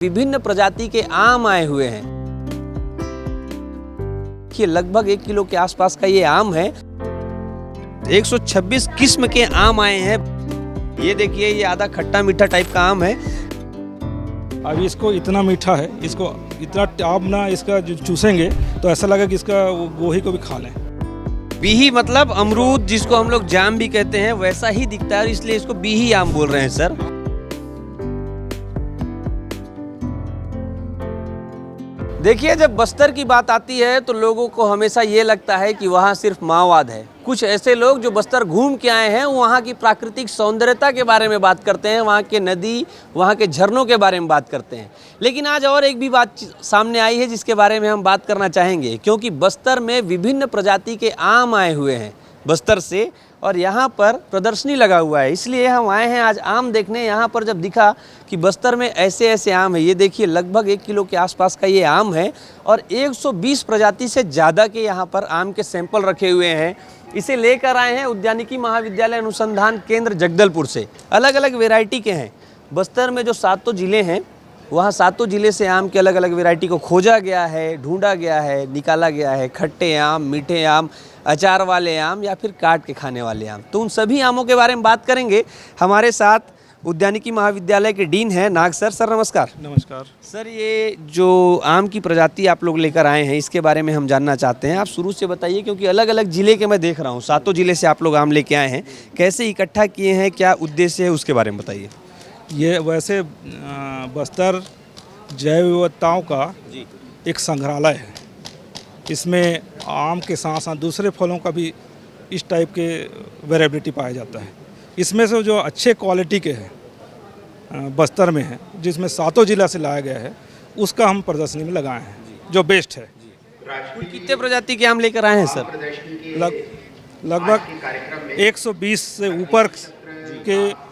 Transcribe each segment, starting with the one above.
विभिन्न प्रजाति के आम आए हुए हैं। ये लगभग 1 किलो के आसपास का ये आम है। 126 किस्म के आम आए हैं। ये देखिए, ये आधा खट्टा मीठा टाइप का आम है। अब इसको इतना मीठा है, इसको इतना आप ना इसका जो चूसेंगे तो ऐसा लगा कि इसका गोही को भी खा लें। बीही मतलब अमरूद, जिसको हम लोग जाम भी कहते हैं, वैसा ही दिखता है और इसलिए इसको बीही आम बोल रहे हैं सर। देखिए, जब बस्तर की बात आती है तो लोगों को हमेशा ये लगता है कि वहाँ सिर्फ माओवाद है। कुछ ऐसे लोग जो बस्तर घूम के आए हैं वहाँ की प्राकृतिक सौंदर्यता के बारे में बात करते हैं, वहाँ के नदी, वहाँ के झरनों के बारे में बात करते हैं। लेकिन आज और एक भी बात सामने आई है जिसके बारे में हम बात करना चाहेंगे, क्योंकि बस्तर में विभिन्न प्रजाति के आम आए हुए हैं बस्तर से, और यहाँ पर प्रदर्शनी लगा हुआ है, इसलिए हम आए हैं आज आम देखने। यहाँ पर जब दिखा कि बस्तर में ऐसे ऐसे आम है, ये देखिए लगभग 1 किलो के आसपास का ये आम है और 120 प्रजाति से ज़्यादा के यहाँ पर आम के सैंपल रखे हुए हैं। इसे लेकर आए हैं उद्यानिकी महाविद्यालय अनुसंधान केंद्र जगदलपुर से। अलग अलग वैरायटी के हैं। बस्तर में जो 7 जिले हैं, वहाँ 7 जिले से आम के अलग अलग वैरायटी को खोजा गया है, ढूंढा गया है, निकाला गया है। खट्टे आम, मीठे आम, अचार वाले आम या फिर काट के खाने वाले आम। तो उन सभी आमों के बारे में बात करेंगे। हमारे साथ उद्यानिकी महाविद्यालय के डीन हैं नाग सर। सर नमस्कार। नमस्कार सर, ये जो आम की प्रजाति आप लोग लेकर आए हैं, इसके बारे में हम जानना चाहते हैं। आप शुरू से बताइए, क्योंकि अलग अलग जिले के मैं देख रहा हूँ, 7 जिले से आप लोग आम लेके आए हैं। कैसे इकट्ठा किए हैं, क्या उद्देश्य है, उसके बारे में बताइए। ये वैसे बस्तर जैव विविधताओं का एक संग्रहालय है। इसमें आम के साथ साथ दूसरे फलों का भी इस टाइप के वेराइटी पाया जाता है। इसमें से जो अच्छे क्वालिटी के हैं बस्तर में है, जिसमें 7 जिला से लाया गया है, उसका हम प्रदर्शनी में लगाए हैं, जो बेस्ट है। कुल कितने प्रजाति के आम लेकर आए हैं सर? लगभग 120 से ऊपर के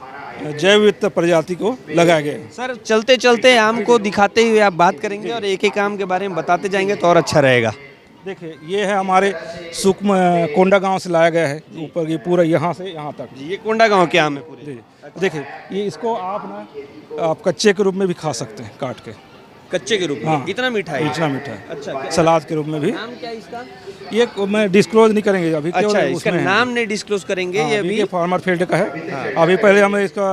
जैव विविधता प्रजाति को लगाया गया है। सर, चलते चलते आम को दिखाते हुए आप बात करेंगे और एक एक आम के बारे में बताते जाएंगे तो और अच्छा रहेगा। देखिए, ये है हमारे सुकमा कोंडा गांव से लाया गया है, ऊपर ये पूरा यहाँ से यहाँ तक। ये कोंडा गांव के आम है पूरे। जी, देखिए, ये इसको आप कच्चे के रूप में भी खा सकते हैं, काट के कच्चे के रूप में। हाँ, इतना मीठा है? इतना मीठा है। अच्छा, सलाद के रूप में भी। नाम क्या है इसका? ये मैं डिस्क्लोज नहीं करेंगे अभी। अच्छा, इसका नाम नहीं डिस्क्लोज करेंगे। हाँ, ये अभी फार्मर फील्ड का है। अभी पहले हम इसका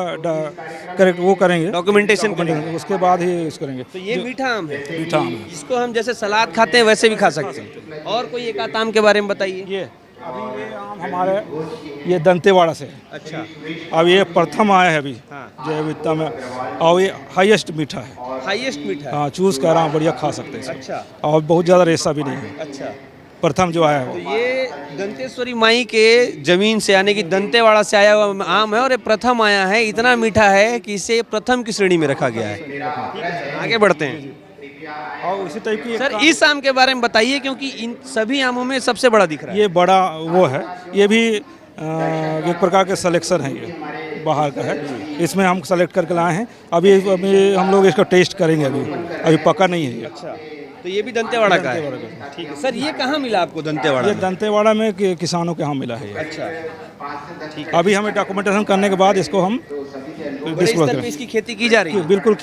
करेक्ट वो करेंगे, डॉक्यूमेंटेशन करेंगे, उसके बाद ही इसको करेंगे। तो ये मीठा आम है। मीठा आम है। इसको हम जैसे सलाद खाते हैं वैसे भी खा सकते हैं। और कोई एक आध आम के बारे में बताइए। ये अभी ये आम हमारे ये दंतेवाड़ा से है। अच्छा, अब ये प्रथम आया है अभी हाँ। जैव विविधता में, और ये हाईएस्ट मीठा है। हाईएस्ट मीठा है। हाँ, चूज कर रहा हूँ, बढ़िया खा सकते हैं। अच्छा, और बहुत ज़्यादा रेसा भी नहीं है। अच्छा। प्रथम जो आया है तो वो। ये दंतेश्वरी माई के जमीन से, यानी कि दंतेवाड़ा से आया हुआ आम है और ये प्रथम आया है। इतना मीठा है कि इसे प्रथम की श्रेणी में रखा गया है। आगे बढ़ते हैं। और उसी टाइप की सर, इस आम के बारे में बताइए, क्योंकि इन सभी आमों में सबसे बड़ा दिख रहा है। ये बड़ा वो है, ये भी एक प्रकार के सिलेक्शन है, ये बाहर का है। इसमें हम सेलेक्ट करके लाए हैं। अभी हम लोग इसका टेस्ट करेंगे। अभी पका नहीं है ये। अच्छा, तो ये भी दंतेवाड़ा का है। ठीक है सर, ये कहाँ मिला आपको दंतेवाड़ा ये में? दंतेवाड़ा में किसानों के यहाँ मिला है ये। अच्छा, ठीक है। अभी हमें डॉक्यूमेंटेशन करने के बाद इसको हम बड़े स्तर पे इसकी खेती की जा रही है? बिल्कुल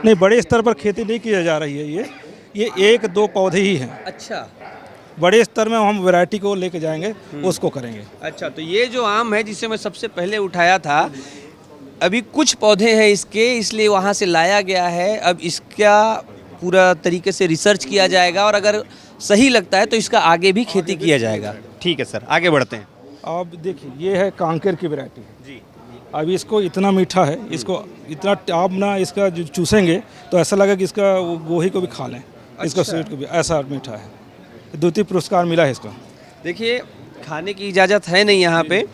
नहीं, बड़े स्तर पर खेती नहीं की जा रही है। ये 1-2 पौधे ही हैं। अच्छा, बड़े स्तर में हम वैरायटी को लेके जाएंगे, उसको करेंगे। अच्छा। तो ये जो आम है जिसे मैं सबसे पहले उठाया था, अभी कुछ पौधे हैं इसके, इसलिए वहाँ से लाया गया है। अब इसका पूरा तरीके से रिसर्च किया जाएगा और अगर सही लगता है तो इसका आगे भी खेती किया जाएगा। ठीक है सर, आगे बढ़ते हैं। अब देखिए, ये है कांकेर की वैरायटी है जी। अब इसको इतना मीठा है, इसको इतना आप ना इसका जो चूसेंगे तो ऐसा लगा कि इसका गोही को भी खा लें। इसका स्वीट को भी ऐसा मीठा है। द्वितीय पुरस्कार मिला है इसको। देखिए, खाने की इजाज़त है नहीं यहाँ पे।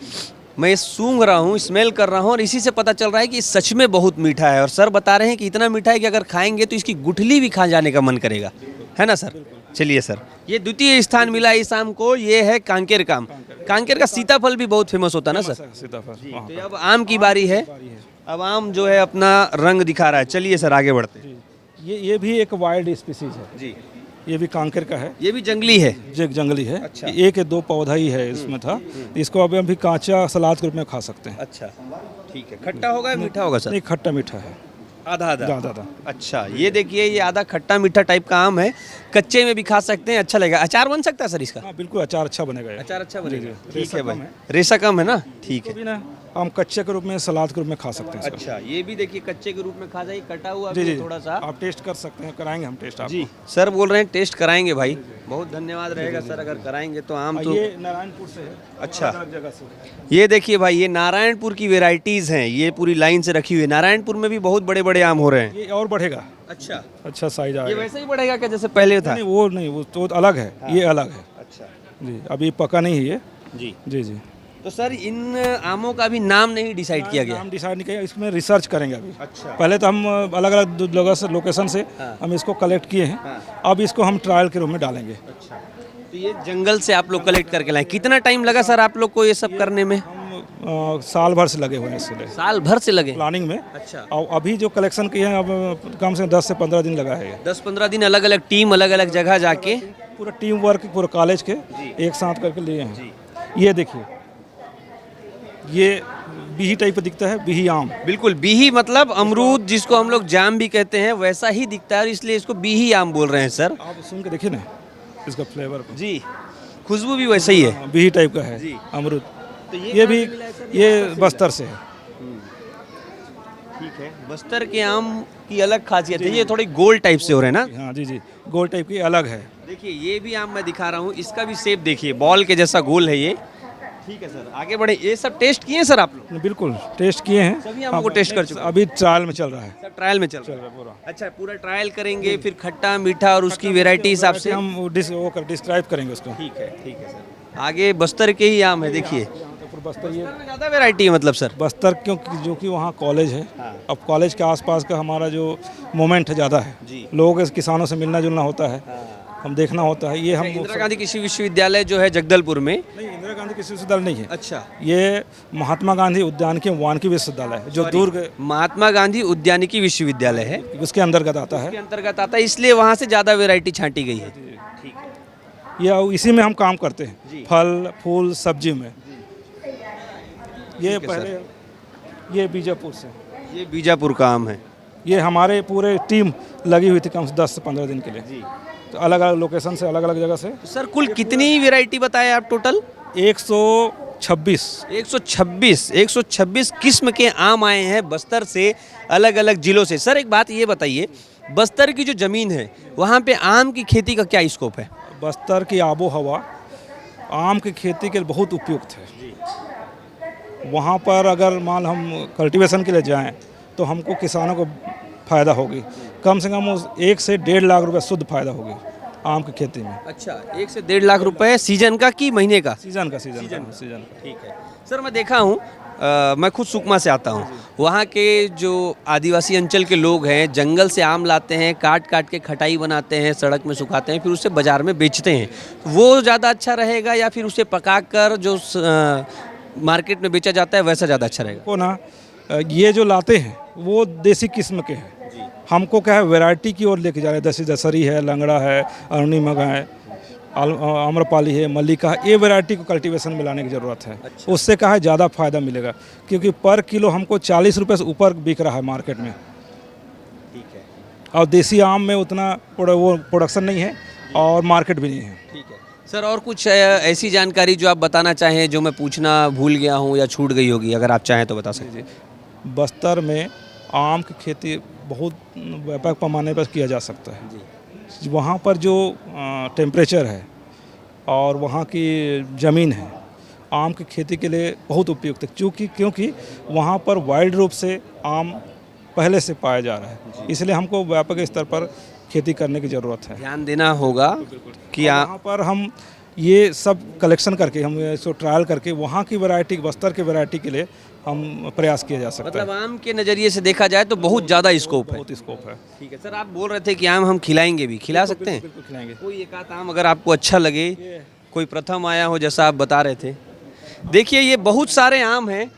मैं सूंघ रहा हूँ, स्मेल कर रहा हूँ और इसी से पता चल रहा है कि सच में बहुत मीठा है। और सर बता रहे हैं कि इतना मीठा है कि अगर खाएंगे तो इसकी गुठली भी खा जाने का मन करेगा, है ना सर? चलिए सर, ये द्वितीय स्थान मिला इस आम को। ये है कांकेर का आम। कांकेर का सीताफल भी बहुत फेमस होता है ना सर? सीताफल। तो अब आम की बारी है। अब आम जो है अपना रंग दिखा रहा है। चलिए सर, आगे बढ़ते हैं। ये भी एक वाइल्ड स्पीसीज है जी। ये भी कांकेर का है। ये भी जंगली है? जंगली है। अच्छा। 1-2 पौधा ही है इसमें था। इसको अभी कांचा सलाद के रूप में खा सकते हैं। अच्छा, ठीक है। खट्टा होगा या मीठा होगा सर? नहीं, खट्टा मीठा है। आधा आधा ज़्यादा था। अच्छा, ये देखिए ये आधा खट्टा मीठा टाइप का आम है, कच्चे में भी खा सकते हैं, अच्छा लगेगा। अचार बन सकता है सर इसका? हाँ बिल्कुल, अचार अच्छा बनेगा ये। अचार अच्छा जी, बनेगा, जी। ठीक रेशा है कम भाई। है। रेशा कम है ना, ठीक तो है। भी ना हम कच्चे के रूप में, सलाद के रूप में खा सकते हैं सर। अच्छा, ये भी देखिए कच्चे के रूप में खा जाइए, कटा हुआ जी भी जी, है थोड़ा सा। आप टेस्ट कर सकते हैं, कराएंगे हम टेस्ट आपको। जी सर बोल रहे हैं टेस्ट कराएंगे भाई, बहुत धन्यवाद रहेगा सर अगर कराएंगे तो। आम तो ये नारायणपुर से है, अच्छा। अलग जगह से। ये देखिए भाई, ये नारायणपुर की वेराइटीज़ हैं, ये पूरी लाइन से रखी हुई है। नारायणपुर में भी बहुत बड़े बड़े आम हो रहे हैं। ये और बढ़ेगा, अच्छा, अच्छा साइज ये आएगा। वैसे ही बढ़ेगा क्या जैसे पहले था? नहीं वो नहीं, वो तो अलग है, ये अलग है। अच्छा जी, अभी पका नहीं है ये। जी, जी जी। तो सर इन आमों का भी नाम नहीं डिसाइड किया गया? नाम डिसाइड नहीं किया, इसमें रिसर्च करेंगे अभी। अच्छा। पहले तो हम अलग अलग जगह से, लोकेशन से हाँ। हम इसको कलेक्ट किए हैं। हाँ। अब इसको हम ट्रायल के रूप में डालेंगे। अच्छा, तो ये जंगल से आप लोग कलेक्ट करके लाए, कितना टाइम लगा सर आप लोग को ये सब करने में? हम साल भर से लगे हुए हैं इसके लिए, साल भर से लगे? प्लानिंग में। अच्छा, और अभी जो कलेक्शन किए हैं, अब कम से कम 10 से 15 दिन लगा है ये। 10-15 दिन अलग अलग टीम अलग अलग जगह जाके? पूरा टीम वर्क, पूरा कॉलेज के एक साथ करके लिए हैं। ये देखिए, ये बिही टाइप का दिखता है, बिही आम। बिल्कुल, बीही मतलब अमरूद जिसको हम लोग जाम भी कहते हैं, वैसा ही दिखता है और इसलिए इसको बीही आम बोल रहे हैं सर। आप सुन के देखिए ना इसका फ्लेवर को। जी, खुशबू भी वैसे ही है। हाँ, बिही टाइप का है जी। अमरूद। तो ये भी, ये बस्तर से है। ठीक है, बस्तर के आम की अलग खासियत है, ये थोड़ी गोल टाइप से हो रहे हैं ना? हाँ जी जी, गोल टाइप की अलग है। देखिए ये भी आम मैं दिखा रहा हूँ, इसका भी शेप देखिए, बॉल के जैसा गोल है ये। ठीक है सर, आगे बढ़े। ये सब टेस्ट किए हैं सर आप लोग? बिल्कुल टेस्ट किए हैं, सभी आमों को टेस्ट कर चुके हैं? अभी ट्रायल में चल रहा है। सब ट्रायल में चल रहा है पूरा। अच्छा, पूरा ट्रायल करेंगे, फिर खट्टा मीठा और उसकी वेराइटी हिसाब से? हम वो डिस्क्राइब करेंगे उसको। ठीक है सर। आगे बस्तर के ही आम है देखिए, बस्तर, ये बस्तर में ज़्यादा वेराइटी है मतलब सर? बस्तर क्योंकि जो कि वहाँ कॉलेज है। हाँ। अब कॉलेज के आसपास का हमारा जो मोमेंट है ज़्यादा है, जी। लोगों के किसानों से मिलना जुलना होता है, हम देखना होता है। ये हम इंदिरा गांधी कृषि विश्वविद्यालय जो है जगदलपुर में? नहीं, इंदिरा गांधी कृषि विश्वविद्यालय नहीं है। अच्छा, ये महात्मा गांधी उद्यानिकी वानिकी विश्वविद्यालय है, जो दुर्ग महात्मा गांधी उद्यानिकी विश्वविद्यालय है, उसके अंतर्गत आता है। के अंतर्गत आता है, इसलिए वहाँ से ज़्यादा वेराइटी छांटी गई है। ठीक है ये इसी में हम काम करते जी। हैं, फल फूल सब्जी में। ये ठीक है पहले, ये बीजापुर से, ये बीजापुर का आम है। ये हमारे पूरे टीम लगी हुई थी कम से 10 से 15 दिन के लिए। तो अलग अलग लोकेशन से, अलग अलग जगह से तो सर कुल कितनी वेराइटी बताए आप टोटल? 126 126 किस्म के आम आए हैं बस्तर से, अलग अलग जिलों से। सर एक बात ये बताइए, बस्तर की जो ज़मीन है वहाँ पे आम की खेती का क्या स्कोप है? बस्तर की आबो हवा आम की खेती के लिए बहुत उपयुक्त है। वहाँ पर अगर मान हम कल्टीवेशन के लिए जाएं तो हमको किसानों को फ़ायदा होगी, कम से कम 1 से 1.5 लाख रुपए शुद्ध फायदा होगी आम की खेती में। अच्छा, 1 से 1.5 लाख रुपए सीजन का कि महीने का? सीजन का। ठीक है सर, मैं देखा हूँ, मैं खुद सुकमा से आता हूँ, वहाँ के जो आदिवासी अंचल के लोग हैं जंगल से आम लाते हैं, काट काट के खटाई बनाते हैं, सड़क में सुखाते हैं, फिर उसे बाज़ार में बेचते हैं। वो ज़्यादा अच्छा रहेगा या फिर उसे पका कर जो मार्केट में बेचा जाता है वैसा ज़्यादा अच्छा रहेगा? को ना ये जो लाते हैं वो देसी किस्म के हैं। हमको क्या है, वैरायटी की ओर लेके जा रहे हैं। दसी दशहरी है, लंगड़ा है, अरुणी मगा है, आम्रपाली है, मल्लिका है, ये वैरायटी को कल्टीवेशन में लाने की ज़रूरत है। अच्छा। उससे क्या है, ज़्यादा फायदा मिलेगा, क्योंकि पर किलो हमको 40 रुपये से ऊपर बिक रहा है मार्केट में। ठीक है, और देसी आम में उतना वो प्रोडक्शन नहीं है और मार्केट भी नहीं है। ठीक है सर। और कुछ ऐसी जानकारी जो आप बताना चाहें जो मैं पूछना भूल गया हूँ या छूट गई होगी, अगर आप चाहें तो बता सकते हैं। बस्तर में आम की खेती बहुत व्यापक पैमाने पर किया जा सकता है जी। वहाँ पर जो टेम्परेचर है और वहाँ की ज़मीन है, आम की खेती के लिए बहुत उपयुक्त है, क्योंकि वहाँ पर वाइल्ड रूप से आम पहले से पाया जा रहा है, इसलिए हमको व्यापक स्तर पर खेती करने की ज़रूरत है। ध्यान देना होगा कि वहाँ पर हम ये सब कलेक्शन करके, हम इसको ट्रायल करके वहाँ की वैरायटी, बस्तर की वैरायटी के लिए हम प्रयास किया जा सकता मतलब आम के नज़रिए से देखा जाए तो बहुत ज़्यादा स्कोप है। बहुत स्कोप है। ठीक है सर, आप बोल रहे थे कि आम हम खिलाएंगे भी, खिला सकते हैं? बिल्कुल खिलाएंगे। कोई एक आध आम अगर आपको अच्छा लगे, कोई प्रथम आया हो जैसा आप बता रहे थे। देखिए ये बहुत सारे आम हैं।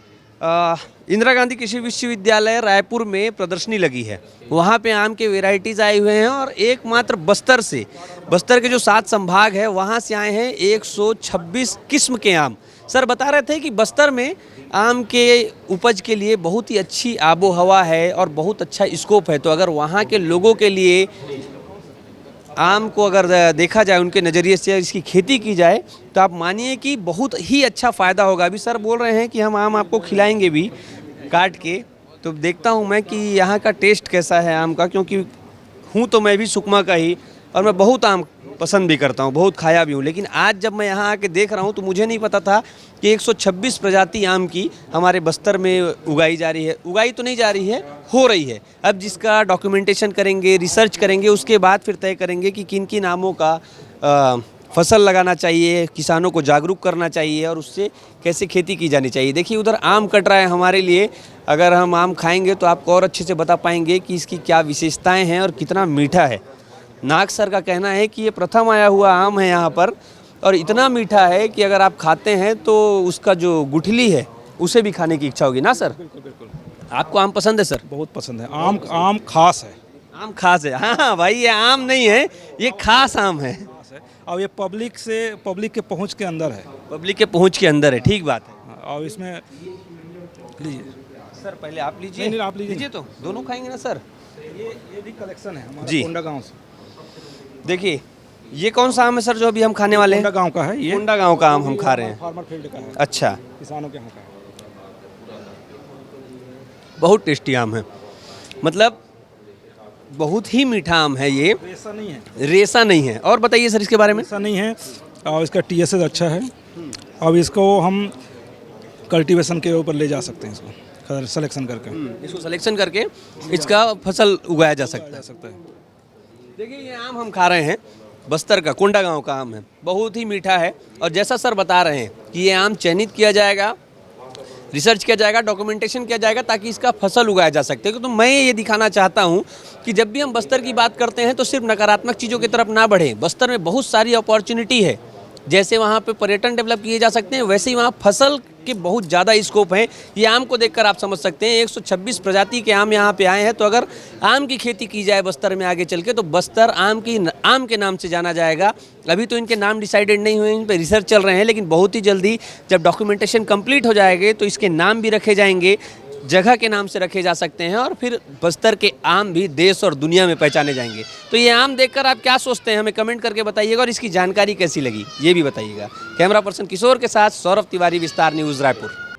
इंदिरा गांधी कृषि विश्वविद्यालय रायपुर में प्रदर्शनी लगी है, वहाँ पे आम के वेराइटीज़ आए हुए हैं और एकमात्र बस्तर से, बस्तर के जो 7 संभाग है वहाँ से आए हैं 126 किस्म के आम। सर बता रहे थे कि बस्तर में आम के उपज के लिए बहुत ही अच्छी आबो हवा है और बहुत अच्छा स्कोप है, तो अगर वहाँ के लोगों के लिए आम को अगर देखा जाए उनके नज़रिए से, इसकी खेती की जाए तो आप मानिए कि बहुत ही अच्छा फ़ायदा होगा। अभी सर बोल रहे हैं कि हम आम आपको खिलाएंगे भी काट के, तो देखता हूँ मैं कि यहाँ का टेस्ट कैसा है आम का, क्योंकि हूँ तो मैं भी सुकमा का ही और मैं बहुत आम पसंद भी करता हूँ, बहुत खाया भी हूँ। लेकिन आज जब मैं यहाँ आके देख रहा हूँ तो मुझे नहीं पता था कि 126 प्रजाति आम की हमारे बस्तर में उगाई जा रही है। उगाई तो नहीं जा रही है, हो रही है। अब जिसका डॉक्यूमेंटेशन करेंगे, रिसर्च करेंगे, उसके बाद फिर तय करेंगे कि किन किन आमों का फसल लगाना चाहिए, किसानों को जागरूक करना चाहिए और उससे कैसे खेती की जानी चाहिए। देखिए उधर आम कट रहा है हमारे लिए, अगर हम आम खाएंगे तो आपको और अच्छे से बता पाएंगे कि इसकी क्या विशेषताएं हैं और कितना मीठा है। नाग सर का कहना है कि ये प्रथम आया हुआ आम है यहाँ पर और इतना मीठा है कि अगर आप खाते हैं तो उसका जो गुठली है उसे भी खाने की इच्छा होगी ना सर? बिल्कुल बिल्कुल। आपको आम पसंद है सर? बहुत पसंद है। आम आम खास है। आम खास है, हाँ भाई, ये आम नहीं है, ये खास आम है। खास है और ये पब्लिक के पहुंच के अंदर है। पब्लिक के पहुंच के अंदर है, ठीक बात है। और इसमें लीजिए सर पहले आप लीजिए। नहीं, आप लीजिए। तो दोनों खाएंगे ना सर? ये भी कलेक्शन है हमारा जी। कोंडा गांव से। देखिए ये कौन सा आम है सर जो अभी हम खाने वाले हैं? कोंडा गांव का है ये। कोंडा गांव का आम हम खा रहे हैं। फार्मर फील्ड का है। अच्छा, किसानों के यहाँ का है। बहुत टेस्टी आम है, मतलब बहुत ही मीठा आम है ये, ऐसा नहीं है। रेसा नहीं है। और बताइए सर इसके बारे में। ऐसा नहीं है और इसका TSS अच्छा है। अब इसको हम कल्टीवेशन के ऊपर ले जा सकते हैं, इसको सिलेक्शन करके इसको सिलेक्शन करके इसका फसल उगाया जा सकता जा है। सकता है। देखिए ये आम हम खा रहे हैं, बस्तर का कोंडा गांव का आम है, बहुत ही मीठा है। और जैसा सर बता रहे हैं कि ये आम चयनित किया जाएगा, रिसर्च किया जाएगा, डॉक्यूमेंटेशन किया जाएगा ताकि इसका फसल उगाया जा सकते हैं। तो मैं ये दिखाना चाहता हूँ कि जब भी हम बस्तर की बात करते हैं तो सिर्फ नकारात्मक चीज़ों की तरफ ना बढ़े। बस्तर में बहुत सारी अपॉर्चुनिटी है, जैसे वहाँ पे पर्यटन डेवलप किए जा सकते हैं, वैसे ही वहाँ फसल के बहुत ज़्यादा स्कोप हैं। ये आम को देखकर आप समझ सकते हैं 126 प्रजाति के आम यहाँ पे आए हैं। तो अगर आम की खेती की जाए बस्तर में आगे चल के तो बस्तर आम के नाम से जाना जाएगा। अभी तो इनके नाम डिसाइडेड नहीं हुए, इन पर रिसर्च चल रहे हैं, लेकिन बहुत ही जल्दी जब डॉक्यूमेंटेशन कंप्लीट हो जाएंगे तो इसके नाम भी रखे जाएंगे, जगह के नाम से रखे जा सकते हैं और फिर बस्तर के आम भी देश और दुनिया में पहचाने जाएंगे। तो ये आम देखकर आप क्या सोचते हैं हमें कमेंट करके बताइएगा और इसकी जानकारी कैसी लगी ये भी बताइएगा। कैमरा पर्सन किशोर के साथ सौरभ तिवारी, विस्तार न्यूज़, रायपुर।